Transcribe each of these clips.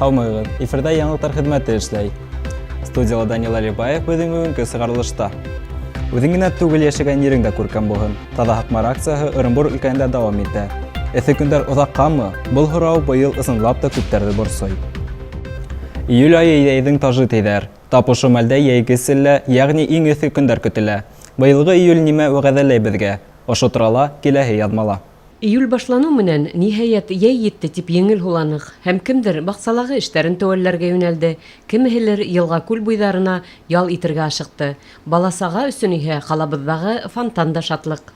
Һаумыгыз, эфирда яңылыктар хезмәте эшләй. Студияда Данил Алибаев безнең бүгенге сыгырылышта. Үзең генә түгел яшәгән ереңдә күркәм бүген. Таза хакмар акциясы Орынбур өлкәсендә дәвам итә. Эссе көндәр озаккамы? Был һорау быел ысынлап та күптәрне борсый. Июль айы йәйнең тажы тейдер. Тап ошо мәлдә йәйге селлә, ягъни иң эссе көндәр көтелә. Быелгы июль нимә вәгъдәләй безгә? Ошо турала киләһе язмала. Июль башлану менән ниһаять йәй етте тип еңел һуланык. Һәм кемдер баҡсалағы эштәрен тәүәлләргә йүнәлде, кемеһелер йылға күл буйҙарына ял итергә ашыҡты. Баласаға өсөн иһә ҡалабыҙҙағы фонтанда шатлыҡ.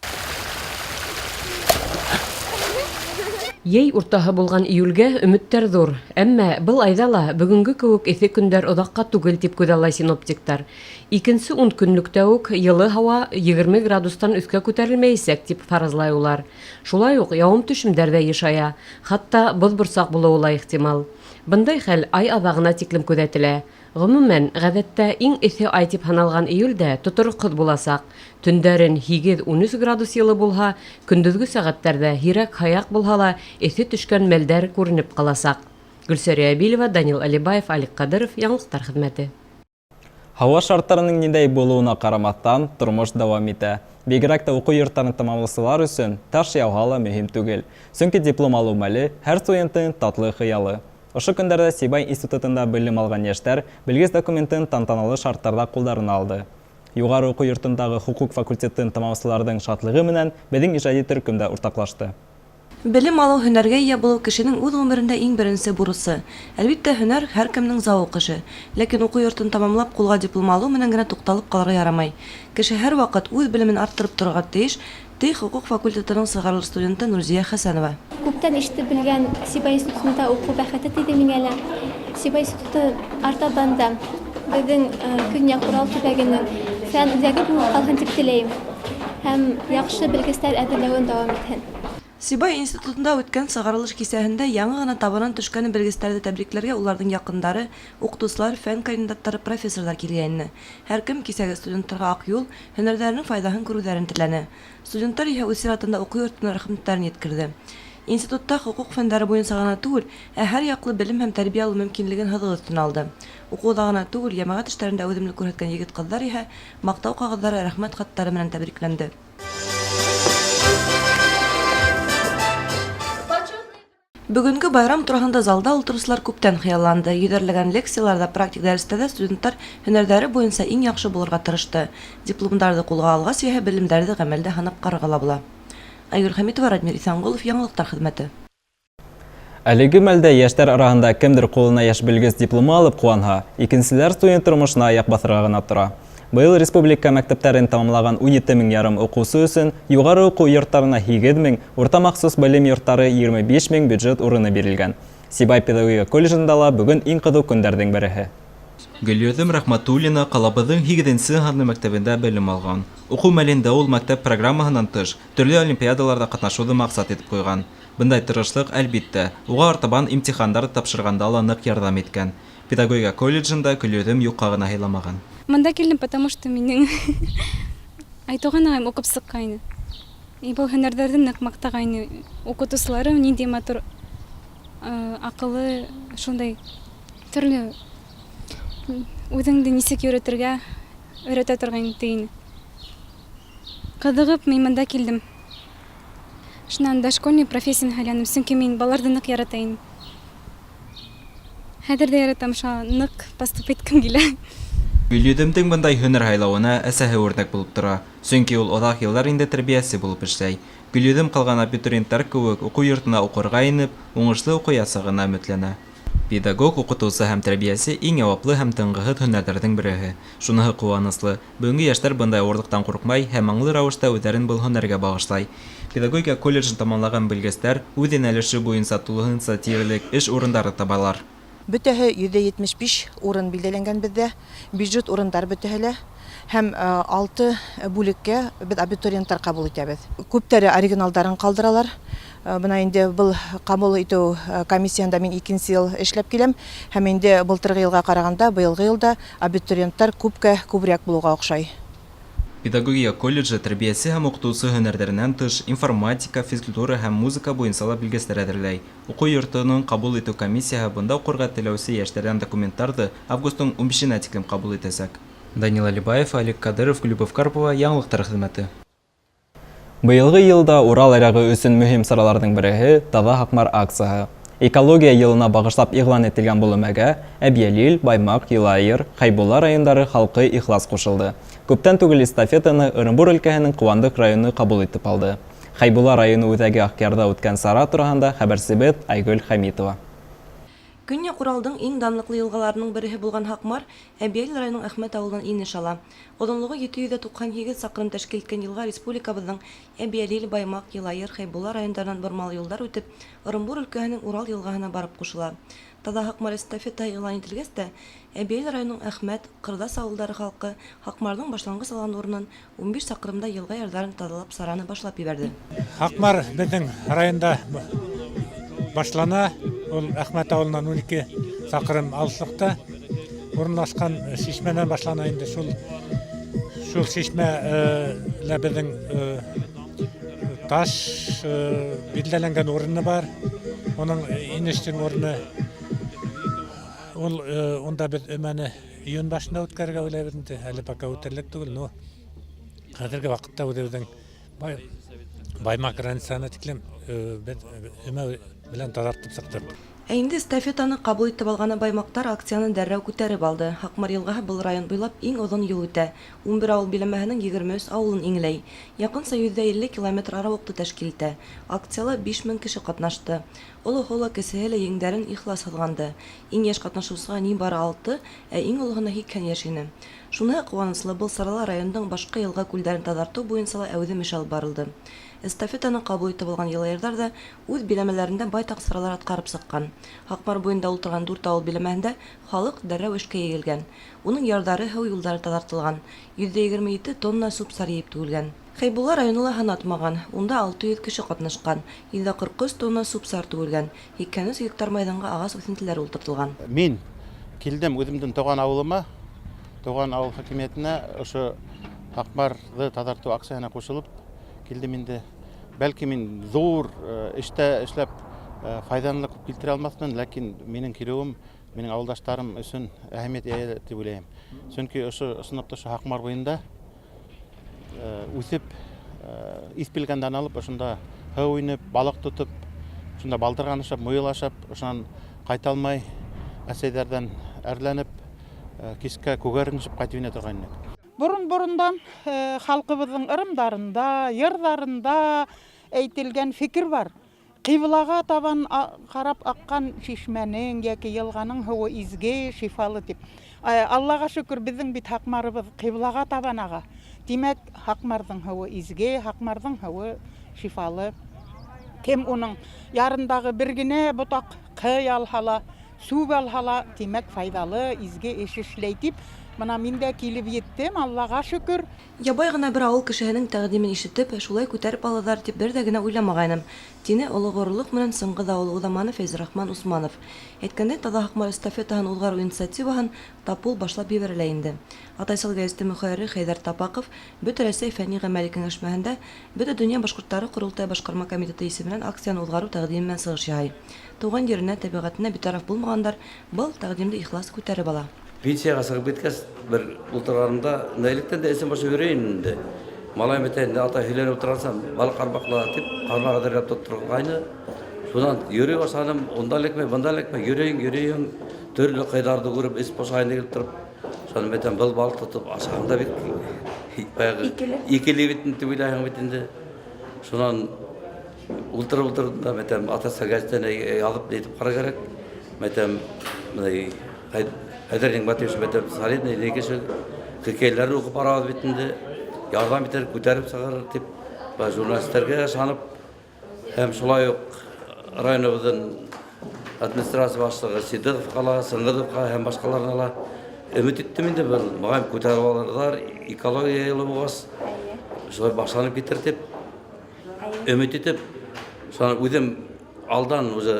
Йәй уртаһы булған июлгә өмөттәр ҙур. Әммә был айҙа ла бөгөнгө кеүек эҫе көндәр оҙаҡҡа түгел тип күҙаллай синоптиктар. Икенсе 10 көнлөктә үк йылы һауа 20 градустан өҫкә күтәрелмәйәсәк тип фаразлай улар. Шулай уҡ яуым-төшөмдәр ҙә йышая, хатта боҙ-борсаҡ булыуы ла ихтимал. Бындай хәл ай аҙағына тиклем күҙәтелә. Ғөмүмән, ғәҙәттә иң эҫе ай тип һаналған июлдә тотороҡһоҙ буласаҡ. Төндәрен 8-13 градус йылы булһа, көндөҙгө сәғәттәрҙә һирәк-һаяҡ булһа ла эҫе төшкән мәлдәр күренеп ҡаласаҡ. Гөлсәрә Әбилова, Данил Алибаев, Алик Ҡадыров, Яңылыҡтар хеҙмәте. Һауа шарттарының ниндәй булыуына ҡарамаҫтан, тормош дауам итә. Бигерәк тә уҡыу йорттарын тамамлаусылар өсөн таш яуһа ла мөһим түгел. Сөнки диплом алыу мәле һәр студенттың татлы хыялы. Ошо көндәрҙә Сибай институтында белем алған йәштәр белгес документын тантаналы шарттарҙа ҡулдарына алды. Юғары уҡыу йортондағы хуҡуҡ факультетын тамамлаусыларҙың шатлығы менән беҙҙең ижади төркөмдә уртаҡлашты. Белем алыу, һөнәргә ия булыу кешенең үҙ ғүмерендә иң беренсе бурысы. Әлбиттә, һөнәр һәр кемнең зауыҡ эше. Ләкин уҡыу йортон тамамлап, ҡулға диплом алыу менән генә туҡталып ҡалырға ярамай. Кеше һәр ваҡыт үҙ белемен арттырып торорға тейеш, ти хуҡуҡ факультетының сығарылыш студенты Нурзия Хәсәнова. Күптән ишетеп белгән Сибай институтында уҡыу бәхете тейҙе миңә лә. Сибай институты артабан да беҙҙең Көньяҡ Урал төбәгенең фән үҙәге булып ҡалһын тип теләйем. Һәм яҡшы белгестәр әҙерләүен дауам итһен. Сибай институтында үткән сығарылыш кисәһендә яңы ғына табанан төшкән белгестәрҙе тәбрикләргә уларҙың яҡындары, уҡытыусылар, фән кандидаттары, профессорҙар килгәйне. Һәр кем кисәге студенттарға аҡ юл, һөнәрҙәренең файҙаһын күреүҙәрен теләне. Студенттар иһә үҙ сиратында уҡыу йортона рәхмәттәрен еткерҙе. Институтта хуҡуҡ фәндәре буйынса ғына түгел, һәр яҡлы белем һәм тәрбиә алыу мөмкинлеген һыҙыу өҫтөнә алды. Уҡыуҙа ғына түгел, йәмәғәт эштәрендә үҙемлек күрһәткән егет-ҡыҙҙар иһә маҡтау ҡағыҙҙары, рәхмәт хаттары менән тәбрикләнде. Бөгөнгө байрам тураһында залда ултырыусылар күптән хыялланды. Йөҙәрләгән лекцияларҙа, практик дәрестәрҙә студенттар һөнәрҙәре буйынса иң яҡшы булырға тырышты. Дипломдарҙы ҡулға алғас иһә белемдәрҙе ғәмәлдә һанап ҡарарға ла була. Айгөл Хәмитова, Радмир Иҫәнғолов, Яңылыҡтар хеҙмәте. Әлеге мәлдә йәштәр араһында кемдер ҡулына йәш белгес дипломы алып ҡыуанһа, икенселәр студент тормошона аяҡ баҫырға ғына тора. Быйыл республика мәктәптәрен тамамлаған 17 мең ярым уҡыусы өсөн юғары уҡыу йорттарына 8 мең, урта махсус белем йорттары 25 мең бюджет урыны бирелгән. Сибай педагогика колледжында ла бөгөн иң ҡыҙыу көндәрҙең береһе. Гөлйөҙөм Рәхмәтуллина ҡалабыҙҙың 8-нсе һанлы мәктәбендә белем алған. Уҡыу мәлендә ул мәктәп программаһынан тыш төрлө олимпиадаларҙа ҡатнашыуҙы маҡсат итеп ҡуйған. Бындай тырышлыҡ, әлбиттә, уға артабан имтихандар тапшырғанда ла ныҡ ярҙам иткән. Педагогика колледжында Гөлйөҙөм юҡҡа ғына һыйламаған. Мында килдем, потому что минең Айтуған ағайым уҡып сыҡҡайны. Был һөнәрҙәрҙе ныҡ маҡтағайны. Уҡытыусыларым ниндәй матур, аҡыллы, шундай төрлө үҙеңде нисек йөрөтөргә өйрәтә торған тейне. Ҡыҙығып мин мында килдем. Шунан дошкольный профессияны һайланым, сөнки мин балаларҙы ныҡ ярата инем. Хәҙер ҙә яратам, шуға ныҡ поступить иткем килә. Гөлйөҙөмдөң бындай һөнәр һайлауына әсәһе үрнәк булып тора. Сөнки ул оҙаҡ йылдар инде тәрбиәсе булып эшләй. Гөлйөҙөм ҡалған абитуриенттар кеүек уҡыу йортона уҡырға инеп, уңышлы уҡыясағына өмөтләнә. Педагог, уҡытыусы һәм тәрбиәсе иң яуаплы һәм тынғыһыҙ һөнәрҙәрҙең береһе. Шуныһы ҡыуаныслы. Бөгөнгө йәштәр бындай ауырлыҡтан ҡурҡмай һәм аңлы рәүештә үҙҙәрен был һөнәргә бағышлай. Педагогика колледжын тамамлаған белгестәр үҙ йүнәлеше буйынса тулыһынса тиерлек эш урындары табалар. Бөтәһе 175 урын билдәләнгән беҙҙә, бюджет урындар бөтәһе лә. һәм 6 бүлеккә без абитуриентлар кабул итәбез. Күптәре оригиналдарын калдыралар. Бына инде был кабул итү комиссиясында мин 2нче ел эшләп киләм. Һәм инде былтыргы елга караганда быелгы елда абитуриентлар күбрәк булуга охшай. Педагогия колледжы тәрбиясе һәм укытучы һөнәрләреннән тыш информатика, физкультура һәм музыка буенча белгечләр әзерләй. Уку йортының кабул итү комиссияһы бында укырга теләүче яшьләрдән документларны августның 15-нә тиклем кабул итәчәк. Данил Алибаев, Олег Кадыров, Любовь Карпова, яңалыктар хезмәте. Быелгы елда Урал арягы өчен мөһим сараларның береһе Таза Хакмар акцияһы. Экология йылына багышлап игълан ителгән бүлемәгә Әбьялил, Баймак, Елайыр, Хайбулла районнары халкы ихлас кушылды. Күптән түгел эстафетаны Орынбур өлкәһенең Куандык районы кабул итеп алды. Хайбулла районы үзәге Акъярда үткән сара турында хәбәрсебез Айгөл Хәмитова. Көньяк Уралдың иң данлыклы елгаларының береһе булган Хакмар Әбьялил районының Әхмәт авылынан инеш ала. Озынлыгы 798 сакрым тәшкил иткән елга республикабызның Әбьялил, Баймак, Елайыр, Хайбулла районнарынан бормалы юлдар үтеп, Орынбур өлкәһенең Урал елгаһына барып кушыла. Таза Хакмар эстафета игълан ителгәч тә, Әбьялил районының Әхмәт, Кырдас авылдары халкы Хакмарның башлангыч алган урынын 15 сакрымда елга ярдарын тазалап сараны башлап ебәрде. Хакмар безнең районда башлана, ул Әхмәт авылынан 12 сакрым алыслыкта урынлашкан шишмәнән башлана инде шул шишмә безнең таш билдәләнгән урыны бар. Оның инештен орны ул онда без өмәне июнь башында үткәргә уйлайбыз инде. Әле пока үтерлек түгел, но хәзерге вакытта үзебезнең Баймак районына тиклем өмә белән тазартып сыктык. Инде эстафетаны кабул итеп алган Баймактар акцияны дәррәү күтәреп алды. Хакмар елгаһы был район буйлап иң озын юл үтә. 11 авыл биләмәһенең 23 авылын иңләй. Якынса 150 километр аравыкты тәшкил итә. Акцияла 5000 кеше катнашты. Олы-холы кесеһе лә еңдәрен ихлас һызганды. Иң яшь катнашучыга ни бары 6, ә иң олыгына 80 яшь ине. Шуны куанычлы был сарала райондың башка елга күлдәрен тазарту буенча әүдем эш алып барылды. Эстафетаны кабул итеп алган елайырдар да үз биләмәләрендә байтак саралар аткарып сыккан. Хакмар буенда утырган 4 авыл биләмәһендә халык дәррәү эшкә егелгән. Уның ярдары һәү юлдары тазартылган. 127 тонна суп сарыеп түгелгән. Хайбулла районы ла һанатмаган. Унда 600 кеше катнашкан. 143 тонна суп сар түгелгән. 200 гектар мәйданга агач үсентеләре ултыртылган. Мин килдем үземдән туган авылыма, туган авыл хакимиятенә, ошо Хакмарды тазарту акциясына кушылып килдем инде. Бәлки мин зур эштә эшләп файданы күп килтерә алмасмын, ләкин минең килүем минең авылдаштарым өчен әһәмият ия дип уйлыйм. Чөнки ошо сыныпта ошо Хакмар буенда үсеп, испилгәндән алып, ошонда һәү уйнап, балык тотып, ошонда балдырган ашап, муел ашап, ошоннан кайта алмай әсәйдәрдән әрләнеп, кискә күгәренешеп кайтып инә торган идек. Бурын-бурындан халкыбыздың ырымдарында, йырдарында әйтелгән фикер бар. Кыйблага табан карап аккан шишмәнең яки елганың һавы изге, шифалы дип. Аллага шөкер, безнең бит Хакмарыбыз кыйблага табан ага. Димәк, Хакмарның һавы изге, Хакмарның һавы шифалы. Кем уның ярындагы бер генә ботак кый алһала, су алһала, димәк файдалы, изге эш эшләй дип. Мына мин дә килеп еттем, Аллага шөкер. Ябай гына бер авыл кешеһенең тәкъдимен ишетеп, шулай күтәреп алалар дип бер дә генә уйламагайным. Тине олы горурлык менән соңгы давыл Удаманы Фәйзрахман Усманов. Әйткәндәй, Таза Хакмар эстафетаһын узгару инициативаһын тапул башлап ебәрелә инде. Атайсал гәзите мөхәррире Хәйдәр Тапаков Бөтен Рәсәй фәнни-гамәли киңәшмәһендә Бөтен дөнья башкортлары курултай башкарма комитеты исеменнән акцияны узгару тәкъдимен чыгыш яһай. Туган җиренә, табигатына битараф булмагандар был тәкъдимне ихлас күтәреп ала. Пенсияға сығып кеткәс, бір ұлтырғарында нәйліктен де әсен башы көрейін енді. Малай метайында ата үйленіп отырғансам, балық қармақла деп, қармақ адырғап тұрғайны. Содан үйрей басаным, онда лекме, бұнда лекме, үйрейін, түрлі қайдарды көріп, іс босағайында келіп тұрып, соны метен бұл балық тұтып, асағында бет, екелі бетін түбілайын бетінде. Сонан ұлтырында метен атаса газеттен алып нетіп қара керек. Метен Хайдарның батышы бетіп салидный некеші хикейлері оқып арауыз бетінде ярдан бетер көтеріп сағар деп журналистерге санып һәм шулай ук районыбыздың администрация башлығы Сидықов қала, Сыңғыдовқа һәм башқаларына үміт иттім енді бұл маған көтеріп аларлар, экология елі болғас, солай бақсанып кетір деп, үміт етіп, соны өдем алдан өзі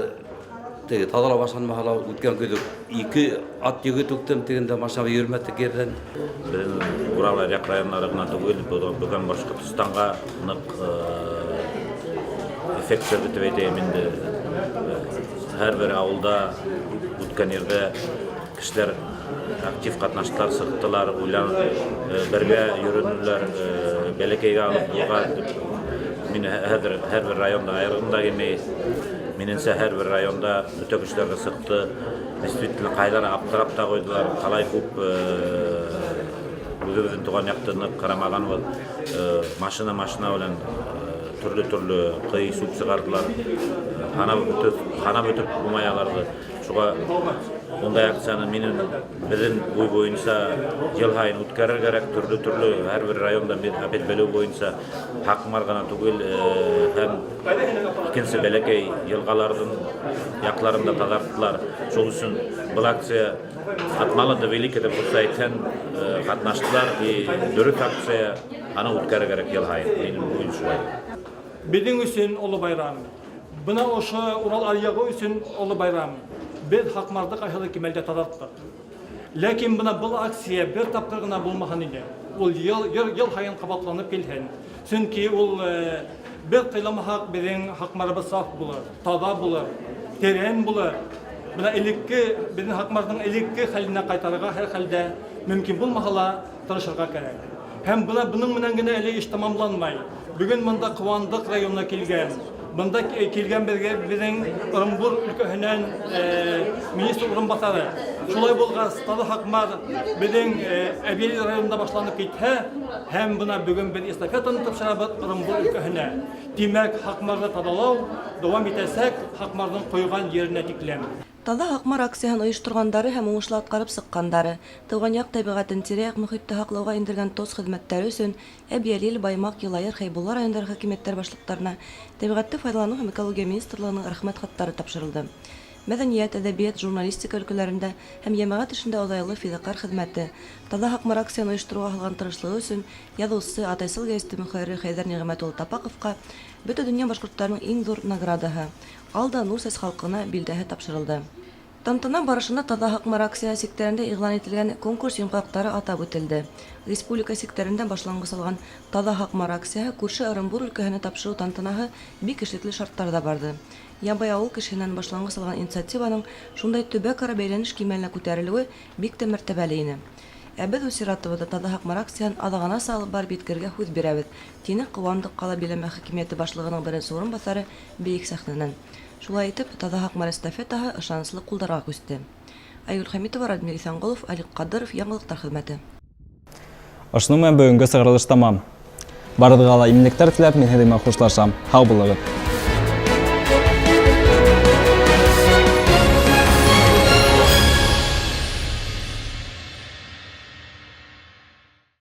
тазала башаны махала өткен көйдік. 2 ат еге төктім дегенде машина үйірметті керден. Біздің Урал аяқ районларына түгел бүгін Башқұртстанға нық эффектер бітіп етейім енді. Әрбір ауылда өткен ерде кішілер актив қатнаштылар, сықтылар, бірге үйренілер, бәлекейге алып бұлға. Мен әрбір районда айырғында келмей, меніңсе әрбір районда өтекішілерді сықты, действительно қайлары аптырап та қойдылар, қалай көп өзі туған яқтыны қарамаған ол машина олен түрлі қый суп сығардылар, қана бөтіп бұмай аларды. Шуға ондай акцияны біздің ой бойынша жыл сайын өткерер керек, түрлі әрбір районда апет бөлу бойынша хақмар ғана түгел һәм икенсе бәлекей елғалардың яқларында тазарттылар. Сол үшін бұл акция атмалы да великий деп айтқан қатнаштылар и дөрес акция аны өткерер керек жыл сайын. Менің ойым солай. Біздің үшін ұлы байрам. Бұна ошы Урал аяғы үшін ұлы байрам. Biz Hakmar'da aşağıda kimelde tadarttık. Lakin buna bu aksiye bir taptırgına bulmahan idi. Ol yıl hayın kabatlanıp gelhen. Çünkü ol bir kıylama hak bizim Hakmar'ı saf bulur, tada bulur, tereyen bulur. Buna bizim Hakmar'ın elikki haline kaytarıga her halde mümkün bulmahala tanışırga gerek. Hem bunun münengine eli iş tamamlanmay. Bugün bunda Kıvandık rayonuna kelgen. Bunda kelgen bizim Orunbur ülkesinden ministr orunbasarı. Şolay bolğas Tadı Hakmar bizim Ebeli rayonunda başlanıp gitti. Hem buna bugün bir estafetini topşarabıt Orunbur ülkesine. Demek Hakmar'da tadalaw devam etesek Hakmar'ın koygan yerine diklem. Тада Хакмар акцияһын оештыргандары һәм уңышлы аткарып сыккандары, Тыган як табигатын тирәк мөхитте хаклауга индергән ТОС хезмәттәре өчен Әбиялил, Баймак, Елайыр, Хәйбулла районнары хакимияттәр башлыкларына табигатьне файдалану һәм экология министрлыгының рәхмәт хаттары тапшырылды. Мәдәният, әдәбият, журналистика өлкәләрендә һәм җәмәгать эшендә удайлы фидакар хезмәте, Тада Хакмар акцияны оештыруга һалган тырышлыгы өчен язучы Атайсыл гәзите мөхәррире Хәйдәр Нигъмәт улы Тапаковка бөтен дөнья башкортларының иң зур наградаһы Алда Нур Сәс халкына билдәһе тапшырылды. Тантана барышында Тада Хакмар акция секторында игълан ителгән конкурс йомгаклары атап үтелде. Республика секторында башлангыч алган Тада Хакмар акцияһы күрше Орынбур өлкәһенә тапшыру тантанаһы бик эшлекле шартларда барды. Ябай авыл кешенән башлангыч алган инициативаның шундай төбәк-ара бәйләнеш кимәленә күтәрелүе бик тә мәртәбәле иде. Әбед Усиратова Тада Хакмар акциян адагына салып бар биткергә хүз бирәбез. Тине Кывандык кала биләмә хакимияте башлыгының беренче урынбасары Бейек сәхнәнән. Шулай итеп, Тада Хакмар эстафетаһы ышанычлы кулдарға күсте. Айгөл Хәмитова, Радмир Исәнголов, Алик Кадыров, Яңгылыктар хезмәте. Ошның менән бүгенге сыгырылыш тамам. Барыгызга иминлектәр теләп, мин һеҙгә хушлашам. Һау булыгыз.